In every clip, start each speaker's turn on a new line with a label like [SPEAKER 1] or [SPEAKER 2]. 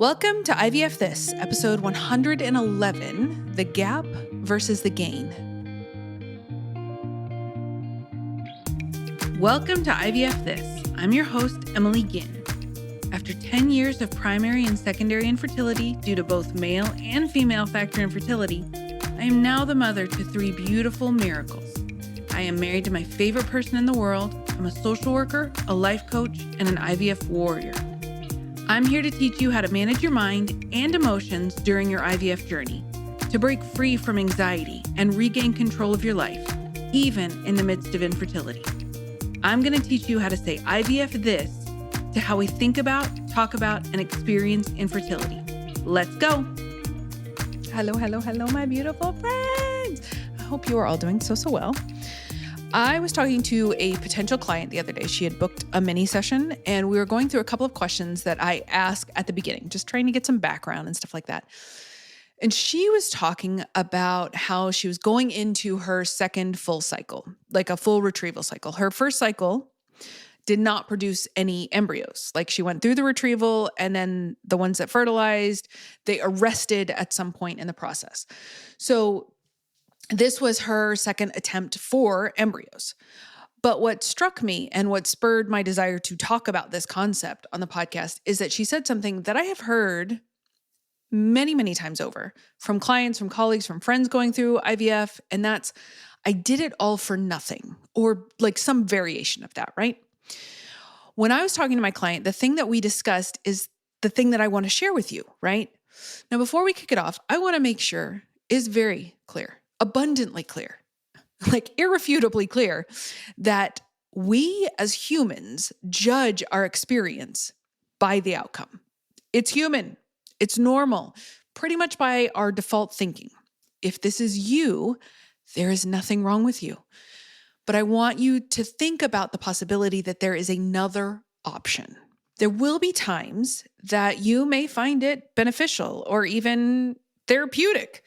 [SPEAKER 1] Welcome to IVF This, episode 111, The Gap versus the Gain. Welcome to IVF This. I'm your host, Emily Ginn. After 10 years of primary and secondary infertility due to both male and female factor infertility, I am now the mother to 3 beautiful miracles. I am married to my favorite person in the world. I'm a social worker, a life coach, and an IVF warrior. I'm here to teach you how to manage your mind and emotions during your IVF journey, to break free from anxiety and regain control of your life, even in the midst of infertility. I'm going to teach you how to say IVF this to how we think about, talk about, and experience infertility. Let's go. Hello, my beautiful friends. I hope you are all doing so well. I was talking to a potential client the other day. She had booked a mini session, and we were going through a couple of questions that I ask at the beginning, just trying to get some background and stuff like that. And she was talking about how she was going into her second full cycle, like a full retrieval cycle. Her first cycle did not produce any embryos. Like, she went through the retrieval, and then the ones that fertilized, they arrested at some point in the process. So this was her second attempt for embryos. But what struck me and what spurred my desire to talk about this concept on the podcast is that she said something that I have heard many times over from clients, from colleagues, from friends going through IVF. And that's, I did it all for nothing, or like some variation of that, right? When I was talking to my client, the thing that we discussed is the thing that I want to share with you, right? Now, before we kick it off, I want to make sure is very clear. Abundantly clear, like irrefutably clear, that we as humans judge our experience by the outcome. It's human. It's normal, pretty much by our default thinking. If this is you, there is nothing wrong with you. But I want you to think about the possibility that there is another option. There will be times that you may find it beneficial or even therapeutic.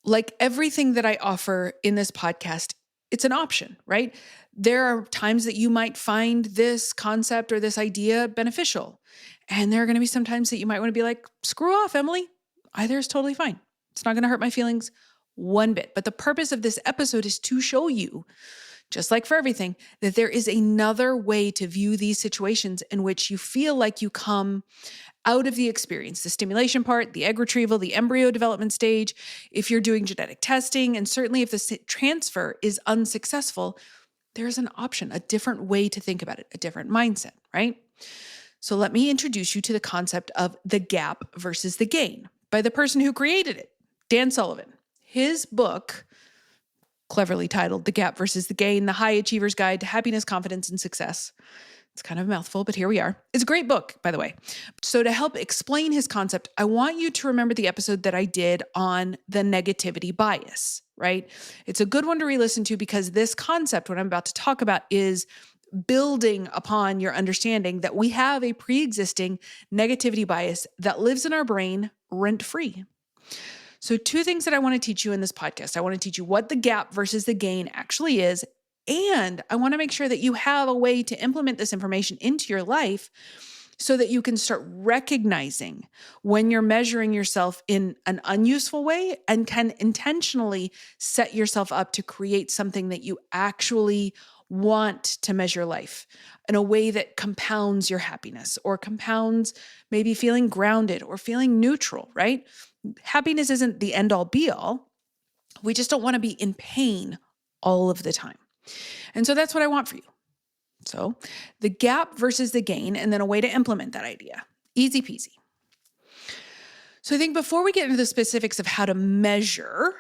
[SPEAKER 1] Like everything that I offer in this podcast, it's an option, right? There are times that you might find this concept or this idea beneficial. And there are going to be some times that you might want to be like, screw off, Emily. Either is totally fine. It's not going to hurt my feelings one bit. But the purpose of this episode is to show you, just like for everything, that there is another way to view these situations in which you feel like you come out of the experience, the stimulation part, the egg retrieval, the embryo development stage, if you're doing genetic testing, and certainly if the transfer is unsuccessful, there's an option, a different way to think about it, a different mindset, right? So let me introduce you to the concept of the gap versus the gain by the person who created it, Dan Sullivan. His book, cleverly titled The Gap versus the Gain, The High Achiever's Guide to Happiness, Confidence, and Success. It's kind of a mouthful, but here we are. It's a great book, by the way. So to help explain his concept, I want you to remember the episode that I did on the negativity bias, right? It's a good one to re-listen to because this concept, what I'm about to talk about, is building upon your understanding that we have a pre-existing negativity bias that lives in our brain rent-free. So 2 things that I want to teach you in this podcast. I want to teach you what the gap versus the gain actually is. And I want to make sure that you have a way to implement this information into your life so that you can start recognizing when you're measuring yourself in an unuseful way and can intentionally set yourself up to create something that you actually want to measure life in a way that compounds your happiness or compounds maybe feeling grounded or feeling neutral, right? Happiness isn't the end all be all. We just don't want to be in pain all of the time. And so that's what I want for you. So the gap versus the gain, and then a way to implement that idea. Easy peasy. So I think before we get into the specifics of how to measure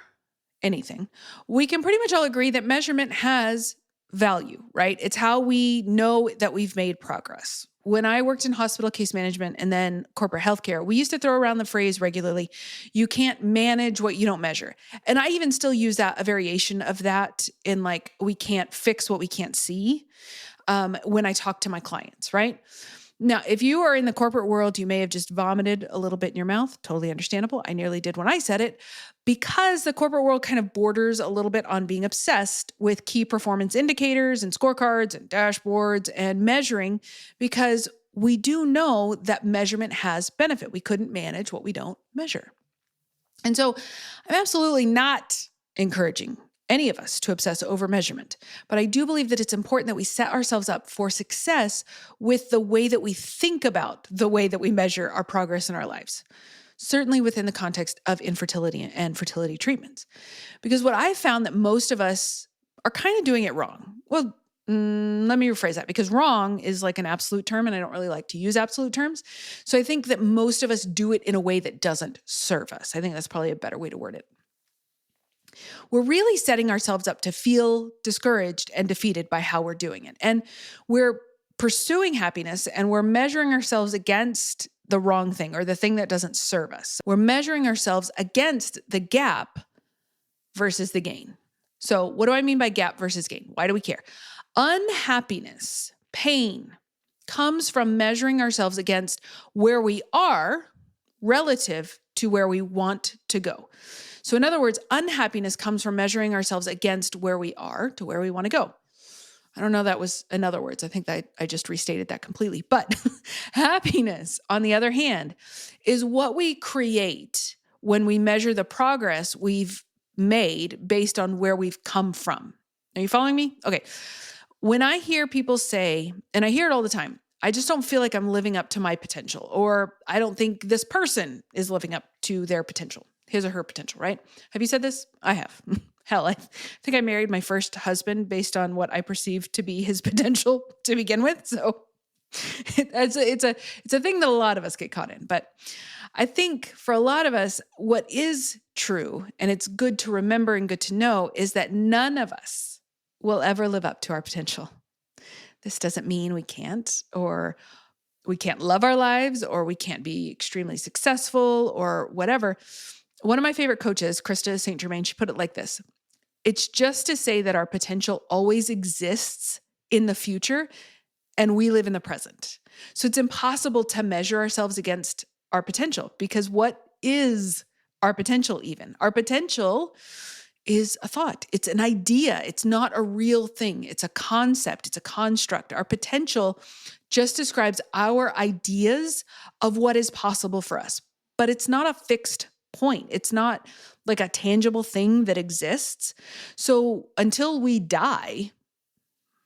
[SPEAKER 1] anything, we can pretty much all agree that measurement has value, right? It's how we know that we've made progress. When I worked in hospital case management and then corporate healthcare, we used to throw around the phrase regularly, you can't manage what you don't measure. And I even still use that, a variation of that in like, we can't fix what we can't see when I talk to my clients, right? Now, if you are in the corporate world, you may have just vomited a little bit in your mouth. Totally understandable. I nearly did when I said it, because the corporate world kind of borders a little bit on being obsessed with key performance indicators and scorecards and dashboards and measuring, because we do know that measurement has benefit. We couldn't manage what we don't measure. And so I'm absolutely not encouraging any of us to obsess over measurement, but I do believe that it's important that we set ourselves up for success with the way that we think about the way that we measure our progress in our lives, certainly within the context of infertility and fertility treatments. Because what I found that most of us are kind of doing it wrong. Well, let me rephrase that, because wrong is like an absolute term, and I don't really like to use absolute terms. So I think that most of us do it in a way that doesn't serve us. I think that's probably a better way to word it. We're really setting ourselves up to feel discouraged and defeated by how we're doing it. And we're pursuing happiness and we're measuring ourselves against the wrong thing or the thing that doesn't serve us. We're measuring ourselves against the gap versus the gain. So what do I mean by gap versus gain? Why do we care? Unhappiness, pain, comes from measuring ourselves against where we are relative to where we want to go. So in other words, unhappiness comes from measuring ourselves against where we are to where we want to go. I don't know that was in other words. I think that I just restated that completely. But happiness, on the other hand, is what we create when we measure the progress we've made based on where we've come from. Are you following me? Okay. When I hear people say, and I hear it all the time, I just don't feel like I'm living up to my potential, or I don't think this person is living up to their potential, his or her potential, right? Have you said this? I have. Hell, I think I married my first husband based on what I perceived to be his potential to begin with. So it's a thing that a lot of us get caught in. But I think for a lot of us, what is true, and it's good to remember and good to know, is that none of us will ever live up to our potential. This doesn't mean we can't, or we can't love our lives, or we can't be extremely successful, or whatever. One of my favorite coaches, Krista St. Germain, she put it like this: it's just to say that our potential always exists in the future and we live in the present. So it's impossible to measure ourselves against our potential, because what is our potential even? Our potential is a thought. It's an idea. It's not a real thing. It's a concept. It's a construct. Our potential just describes our ideas of what is possible for us, but it's not a fixed point. It's not like a tangible thing that exists. So until we die,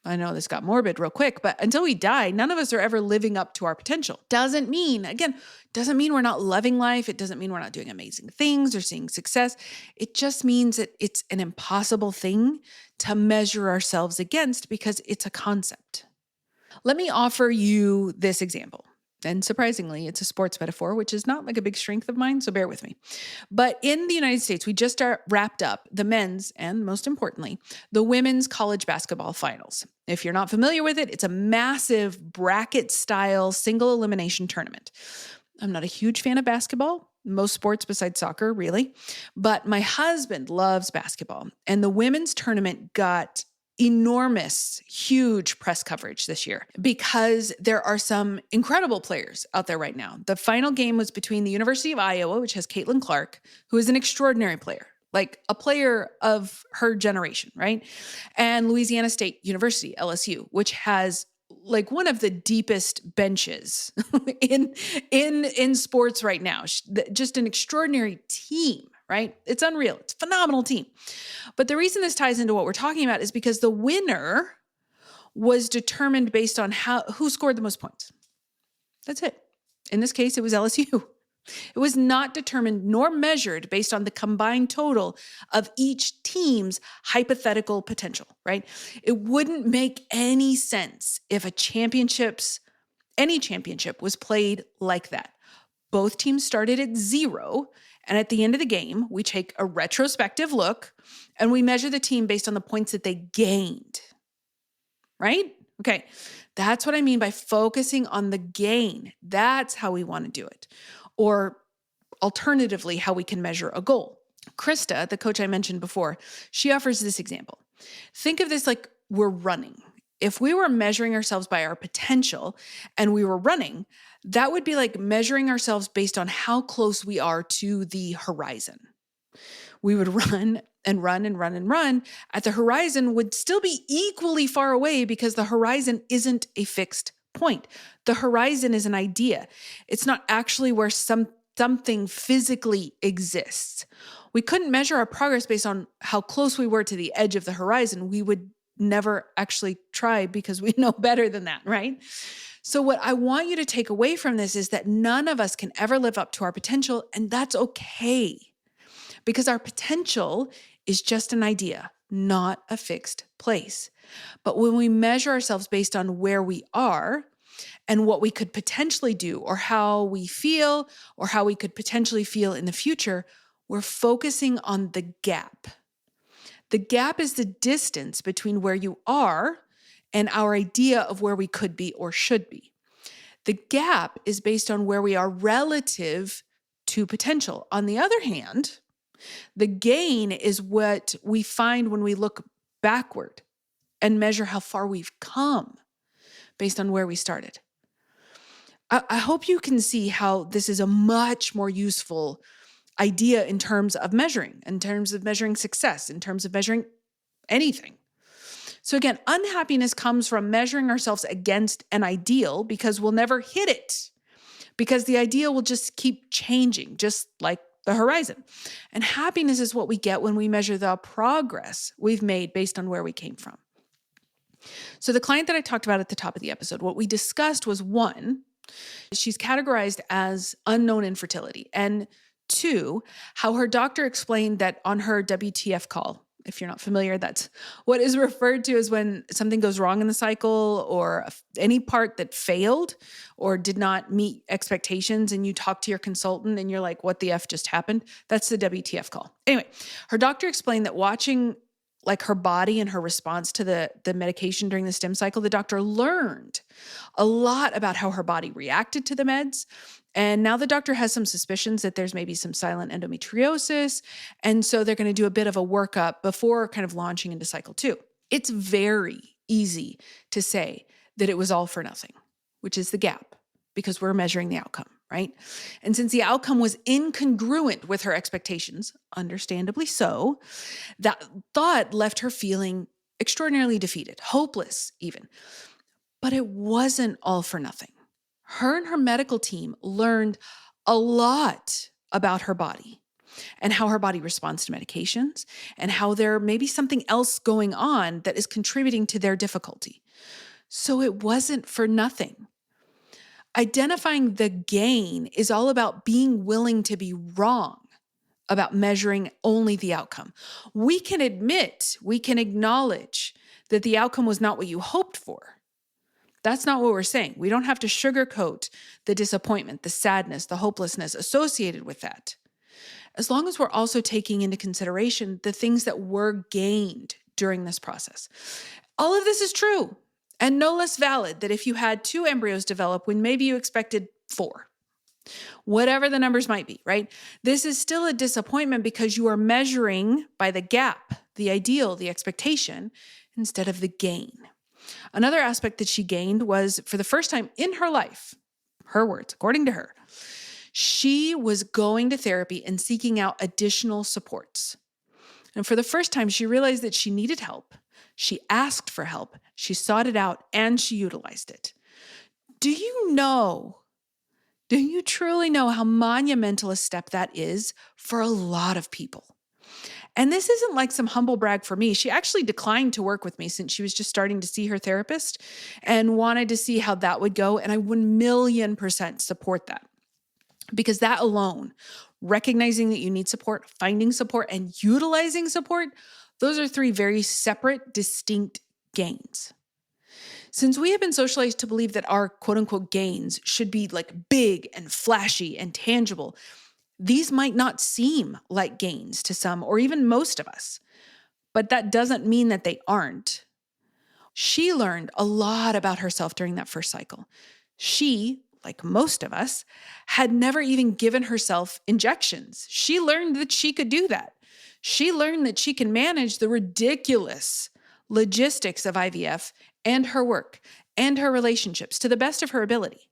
[SPEAKER 1] I know this got morbid real quick, but until we die, none of us are ever living up to our potential. Doesn't mean we're not loving life. It doesn't mean we're not doing amazing things or seeing success. It just means that it's an impossible thing to measure ourselves against because it's a concept. Let me offer you this example. And surprisingly, it's a sports metaphor, which is not like a big strength of mine, so bear with me. But in the United States, we just wrapped up the men's and, most importantly, the women's college basketball finals. If you're not familiar with it, it's a massive bracket-style single elimination tournament. I'm not a huge fan of basketball, most sports besides soccer, really, but my husband loves basketball. And the women's tournament got enormous, huge press coverage this year because there are some incredible players out there right now. The final game was between the University of Iowa, which has Caitlin Clark, who is an extraordinary player, like a player of her generation, right? And Louisiana State University, LSU, which has like one of the deepest benches in sports right now. Just an extraordinary team. Right? It's unreal. It's a phenomenal team. But the reason this ties into what we're talking about is because the winner was determined based on who scored the most points. That's it. In this case, it was LSU. It was not determined nor measured based on the combined total of each team's hypothetical potential, right? It wouldn't make any sense if any championship was played like that. Both teams started at 0. And at the end of the game, we take a retrospective look and we measure the team based on the points that they gained, right? Okay, that's what I mean by focusing on the gain. That's how we want to do it. Or alternatively, how we can measure a goal. Krista, the coach I mentioned before, she offers this example. Think of this like we're running. If we were measuring ourselves by our potential and we were running, that would be like measuring ourselves based on how close we are to the horizon. We would run and run and run and run. At the horizon would still be equally far away because the horizon isn't a fixed point. The horizon is an idea. It's not actually where something physically exists. We couldn't measure our progress based on how close we were to the edge of the horizon. We would never actually try because we know better than that, right? So what I want you to take away from this is that none of us can ever live up to our potential, and that's okay. Because our potential is just an idea, not a fixed place. But when we measure ourselves based on where we are and what we could potentially do or how we feel or how we could potentially feel in the future, we're focusing on the gap. The gap is the distance between where you are and our idea of where we could be or should be. The gap is based on where we are relative to potential. On the other hand, the gain is what we find when we look backward and measure how far we've come based on where we started. I hope you can see how this is a much more useful idea in terms of measuring success, in terms of measuring anything. So again, unhappiness comes from measuring ourselves against an ideal because we'll never hit it, because the ideal will just keep changing, just like the horizon. And happiness is what we get when we measure the progress we've made based on where we came from. So the client that I talked about at the top of the episode, what we discussed was 1, she's categorized as unknown infertility, and 2, how her doctor explained that on her WTF call. If you're not familiar, that's what is referred to as when something goes wrong in the cycle or any part that failed or did not meet expectations, and you talk to your consultant and you're like, what the F just happened? That's the WTF call. Anyway, her doctor explained that watching like her body and her response to the medication during the stim cycle, the doctor learned a lot about how her body reacted to the meds. And now the doctor has some suspicions that there's maybe some silent endometriosis. And so they're going to do a bit of a workup before kind of launching into cycle 2. It's very easy to say that it was all for nothing, which is the gap, because we're measuring the outcome, right? And since the outcome was incongruent with her expectations, understandably so, that thought left her feeling extraordinarily defeated, hopeless even. But it wasn't all for nothing. Her and her medical team learned a lot about her body and how her body responds to medications and how there may be something else going on that is contributing to their difficulty. So it wasn't for nothing. Identifying the gain is all about being willing to be wrong about measuring only the outcome. We can acknowledge that the outcome was not what you hoped for. That's not what we're saying. We don't have to sugarcoat the disappointment, the sadness, the hopelessness associated with that. As long as we're also taking into consideration the things that were gained during this process. All of this is true and no less valid that if you had 2 embryos develop when maybe you expected 4, whatever the numbers might be, right? This is still a disappointment because you are measuring by the gap, the ideal, the expectation, instead of the gain. Another aspect that she gained was, for the first time in her life, her words, according to her, she was going to therapy and seeking out additional supports. And for the first time, she realized that she needed help. She asked for help. She sought it out and she utilized it. Do you truly know how monumental a step that is for a lot of people? And this isn't like some humble brag for me. She actually declined to work with me since she was just starting to see her therapist and wanted to see how that would go. And I 1,000,000% support that, because that alone, recognizing that you need support, finding support, and utilizing support, those are 3 very separate, distinct gains. Since we have been socialized to believe that our quote unquote gains should be like big and flashy and tangible, these might not seem like gains to some or even most of us, but that doesn't mean that they aren't. She learned a lot about herself during that first cycle. She, like most of us, had never even given herself injections. She learned that she could do that. She learned that she can manage the ridiculous logistics of IVF and her work and her relationships to the best of her ability.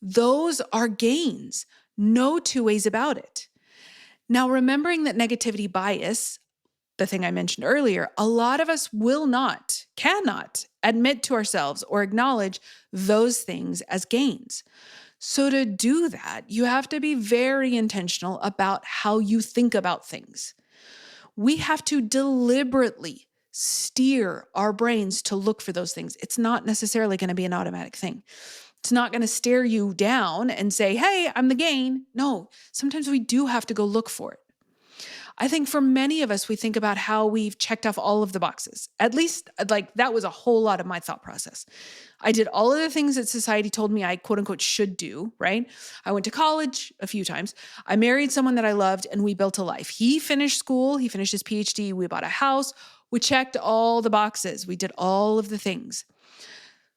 [SPEAKER 1] Those are gains. No 2 ways about it. Now, remembering that negativity bias the thing I mentioned earlier, a lot of us cannot admit to ourselves or acknowledge those things as gains. So to do that, you have to be very intentional about how you think about things. We have to deliberately steer our brains to look for those things. It's not necessarily going to be an automatic thing. It's not going to stare you down and say, hey, I'm the gain. No, sometimes we do have to go look for it. I think for many of us, we think about how we've checked off all of the boxes. At least like that was a whole lot of my thought process. I did all of the things that society told me I quote unquote should do, right? I went to college a few times. I married someone that I loved and we built a life. He finished school, he finished his PhD, we bought a house, we checked all the boxes, we did all of the things.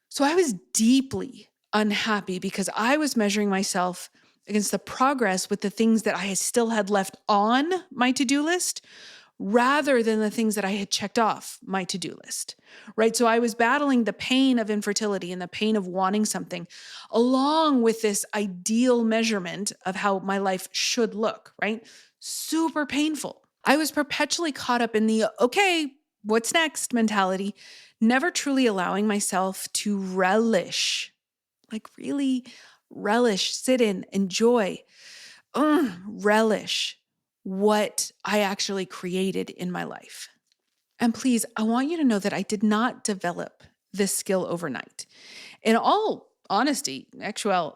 [SPEAKER 1] So I was deeply unhappy because I was measuring myself against the progress with the things that I still had left on my to-do list rather than the things that I had checked off my to-do list, right? So I was battling the pain of infertility and the pain of wanting something along with this ideal measurement of how my life should look, right? Super painful. I was perpetually caught up in the, okay, what's next mentality, never truly allowing myself to relish, like really relish, sit in, enjoy, relish what I actually created in my life. And please, I want you to know that I did not develop this skill overnight. In all honesty, actually,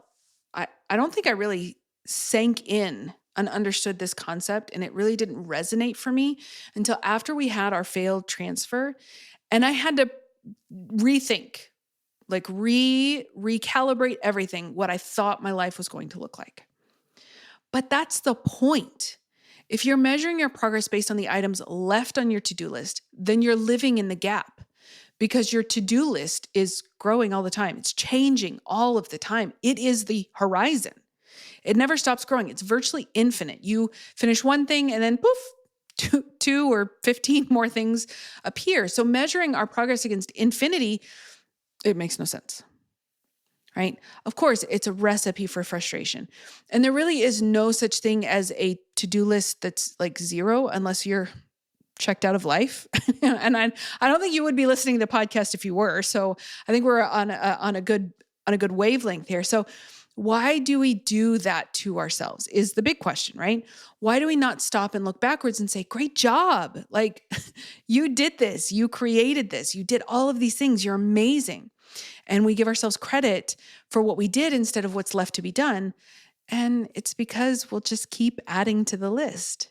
[SPEAKER 1] I don't think I really sank in and understood this concept, and it really didn't resonate for me until after we had our failed transfer, and I had to rethink, like recalibrate everything, what I thought my life was going to look like. But that's the point. If you're measuring your progress based on the items left on your to-do list, then you're living in the gap because your to-do list is growing all the time. It's changing all of the time. It is the horizon. It never stops growing. It's virtually infinite. You finish one thing and then poof, two or 15 more things appear. So measuring our progress against infinity, it makes no sense, right? Of course, it's a recipe for frustration. And there really is no such thing as a to-do list that's like zero unless you're checked out of life. And I don't think you would be listening to the podcast if you were. So I think we're on a good wavelength here. So why do we do that to ourselves is the big question, right? Why do we not stop and look backwards and say, great job. Like you did this, you created this, you did all of these things, you're amazing. And we give ourselves credit for what we did instead of what's left to be done. And it's because we'll just keep adding to the list.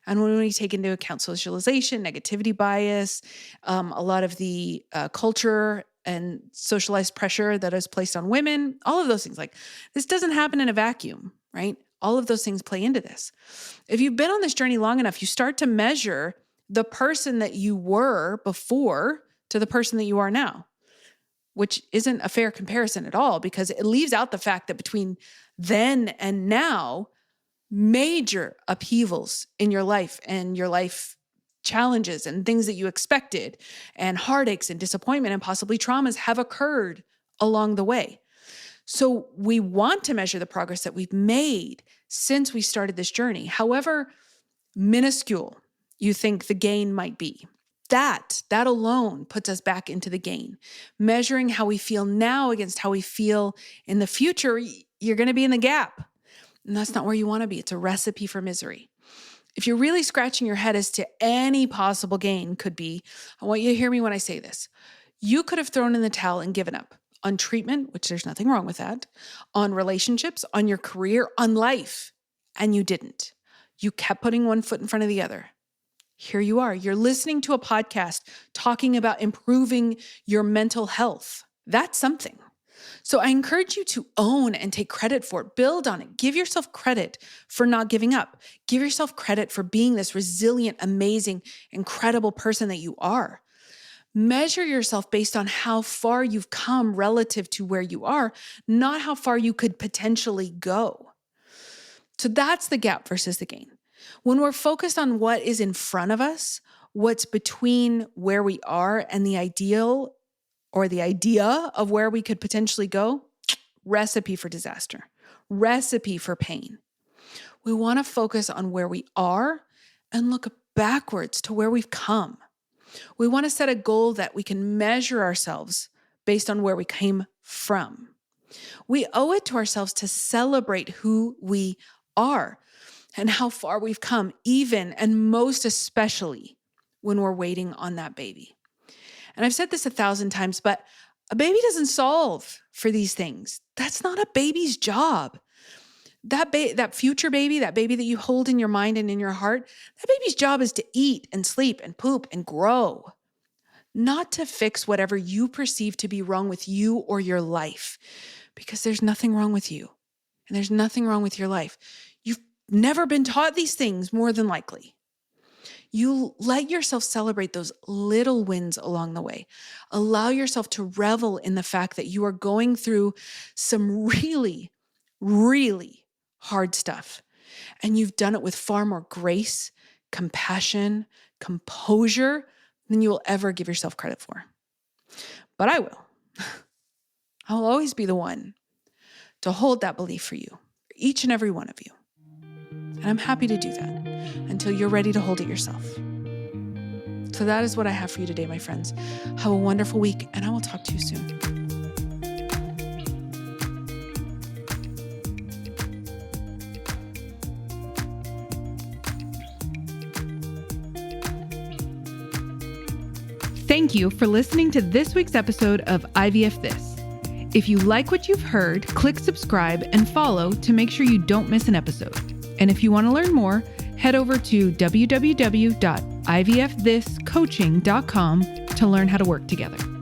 [SPEAKER 1] And when we take into account socialization, negativity bias, a lot of the culture and socialized pressure that is placed on women, all of those things, like this doesn't happen in a vacuum, right? All of those things play into this. If you've been on this journey long enough, you start to measure the person that you were before to the person that you are now, which isn't a fair comparison at all because it leaves out the fact that between then and now, major upheavals in your life and your life challenges and things that you expected and heartaches and disappointment and possibly traumas have occurred along the way. So we want to measure the progress that we've made since we started this journey, however minuscule you think the gain might be. That alone puts us back into the gain. Measuring how we feel now against how we feel in the future, you're going to be in the gap. And that's not where you want to be. It's a recipe for misery. If you're really scratching your head as to any possible gain could be, I want you to hear me when I say this. You could have thrown in the towel and given up on treatment, which there's nothing wrong with that, on relationships, on your career, on life, and you didn't. You kept putting one foot in front of the other. Here you are. You're listening to a podcast talking about improving your mental health. That's something. So I encourage you to own and take credit for it. Build on it. Give yourself credit for not giving up. Give yourself credit for being this resilient, amazing, incredible person that you are. Measure yourself based on how far you've come relative to where you are, not how far you could potentially go. So that's the gap versus the gain. When we're focused on what is in front of us, what's between where we are and the ideal or the idea of where we could potentially go, recipe for disaster, recipe for pain. We want to focus on where we are and look backwards to where we've come. We want to set a goal that we can measure ourselves based on where we came from. We owe it to ourselves to celebrate who we are and how far we've come, even and most especially when we're waiting on that baby. And I've said this 1,000 times, but a baby doesn't solve for these things. That's not a baby's job. That future baby, that baby that you hold in your mind and in your heart, that baby's job is to eat and sleep and poop and grow, not to fix whatever you perceive to be wrong with you or your life, because there's nothing wrong with you and there's nothing wrong with your life. You've never been taught these things, more than likely. You let yourself celebrate those little wins along the way. Allow yourself to revel in the fact that you are going through some really, really hard stuff. And you've done it with far more grace, compassion, composure than you will ever give yourself credit for. But I will. I will always be the one to hold that belief for you, for each and every one of you. And I'm happy to do that until you're ready to hold it yourself. So that is what I have for you today, my friends. Have a wonderful week, and I will talk to you soon. Thank you for listening to this week's episode of IVF This. If you like what you've heard, click subscribe and follow to make sure you don't miss an episode. And if you want to learn more, head over to www.ivfthiscoaching.com to learn how to work together.